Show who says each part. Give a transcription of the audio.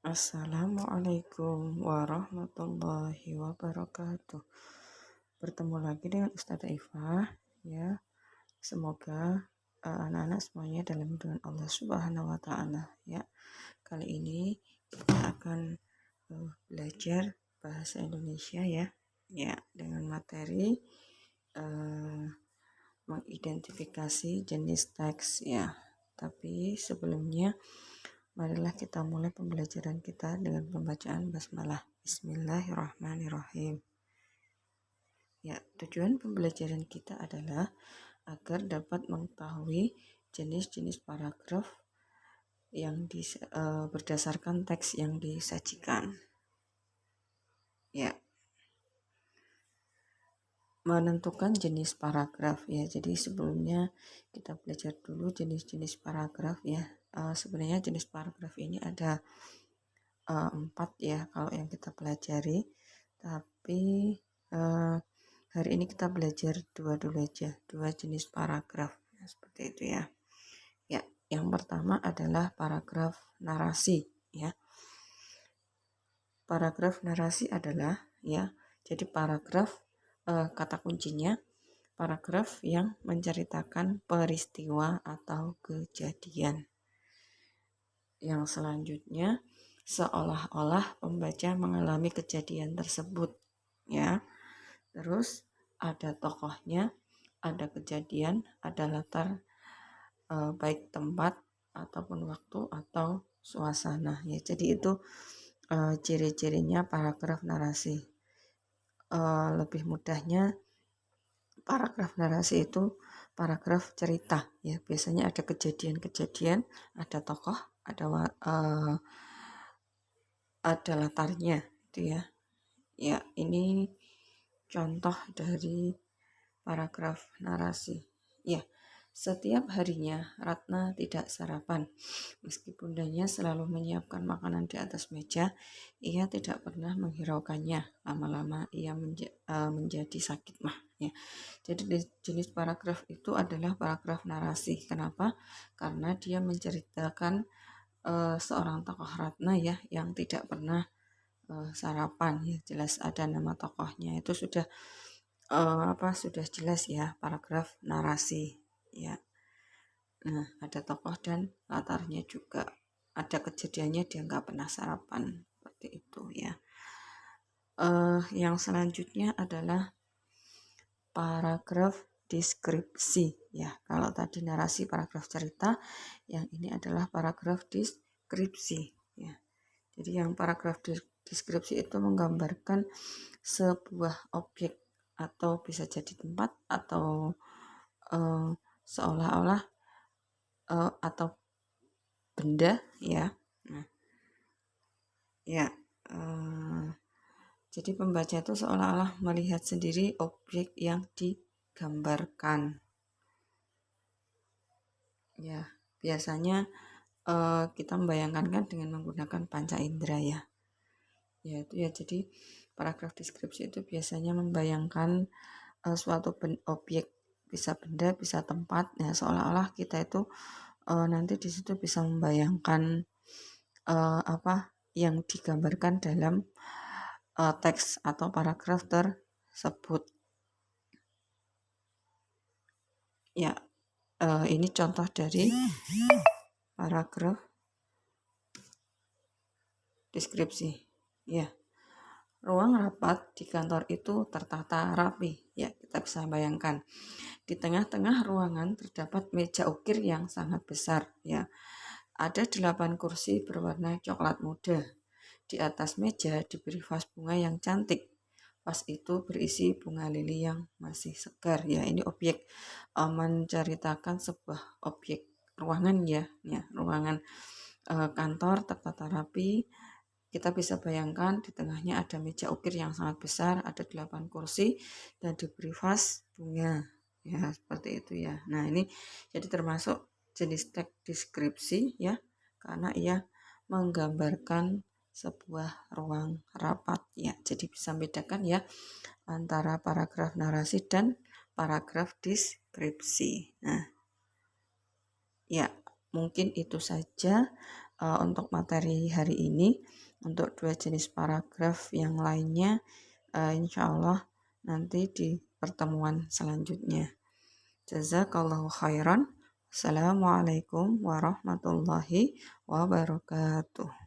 Speaker 1: Assalamualaikum warahmatullahi wabarakatuh. Bertemu lagi dengan Ustazah Ifah ya. Semoga anak-anak semuanya dalam lindungan Allah Subhanahu wa taala ya. Kali ini kita akan belajar bahasa Indonesia ya. Ya, dengan materi mengidentifikasi jenis teks ya. Tapi sebelumnya marilah kita mulai pembelajaran kita dengan pembacaan basmalah. Bismillahirrahmanirrahim. Ya, tujuan pembelajaran kita adalah agar dapat mengetahui jenis-jenis paragraf yang berdasarkan teks yang disajikan. Ya, menentukan jenis paragraf ya. Jadi sebelumnya kita belajar dulu jenis-jenis paragraf ya. Sebenarnya jenis paragraf ini ada 4 ya kalau yang kita pelajari, tapi hari ini kita belajar dua dulu aja, dua jenis paragraf ya, seperti itu ya. Ya, yang pertama adalah paragraf narasi ya. Paragraf narasi adalah ya, jadi paragraf kata kuncinya paragraf yang menceritakan peristiwa atau kejadian. Yang selanjutnya seolah-olah pembaca mengalami kejadian tersebut ya. Terus ada tokohnya, ada kejadian, ada latar baik tempat ataupun waktu atau suasana ya. Jadi itu ciri-cirinya paragraf narasi. Lebih mudahnya paragraf narasi itu paragraf cerita ya. Biasanya ada kejadian-kejadian, ada tokoh, ada latarnya itu ya. Ya, ini contoh dari paragraf narasi. Ya, setiap harinya Ratna tidak sarapan. Meski bundanya selalu menyiapkan makanan di atas meja, ia tidak pernah menghiraukannya. Lama-lama ia menjadi sakit mah. Ya. Jadi jenis paragraf itu adalah paragraf narasi. Kenapa? Karena dia menceritakan seorang tokoh Ratna ya yang tidak pernah sarapan ya. Jelas ada nama tokohnya, itu sudah sudah jelas ya, paragraf narasi ya. Nah, ada tokoh dan latarnya juga, ada kejadiannya dia nggak pernah sarapan seperti itu ya. Yang selanjutnya adalah paragraf deskripsi ya. Kalau tadi narasi paragraf cerita, yang ini adalah paragraf deskripsi ya. Jadi yang paragraf deskripsi itu menggambarkan sebuah objek atau bisa jadi tempat atau seolah-olah atau benda ya. Nah, ya. Jadi pembaca itu seolah-olah melihat sendiri objek yang digambarkan. Ya, biasanya kita membayangkan kan dengan menggunakan panca indera ya. Ya itu ya, jadi paragraf deskripsi itu biasanya membayangkan suatu objek, bisa benda, bisa tempat. Ya, seolah-olah kita itu nanti di situ bisa membayangkan apa yang digambarkan dalam teks atau paragraf tersebut. Ya, ini contoh dari paragraf deskripsi. Ya, ruang rapat di kantor itu tertata rapi. Ya, kita bisa bayangkan. Di tengah-tengah ruangan terdapat meja ukir yang sangat besar. Ya, ada 8 kursi berwarna coklat muda. Di atas meja diberi vas bunga yang cantik. Vas itu berisi bunga lili yang masih segar. Ya, ini objek menceritakan sebuah objek ruangan ya. Ya, ruangan kantor tertata rapi. Kita bisa bayangkan di tengahnya ada meja ukir yang sangat besar, ada 8 kursi dan diberi vas bunga. Ya, seperti itu ya. Nah, ini jadi termasuk jenis teks deskripsi ya, karena ia menggambarkan sebuah ruang rapat ya. Jadi bisa membedakan ya antara paragraf narasi dan paragraf deskripsi. Nah, ya, mungkin itu saja untuk materi hari ini. Untuk dua jenis paragraf yang lainnya, insya Allah nanti di pertemuan selanjutnya. Jazakallahu khairan. Assalamualaikum warahmatullahi wabarakatuh.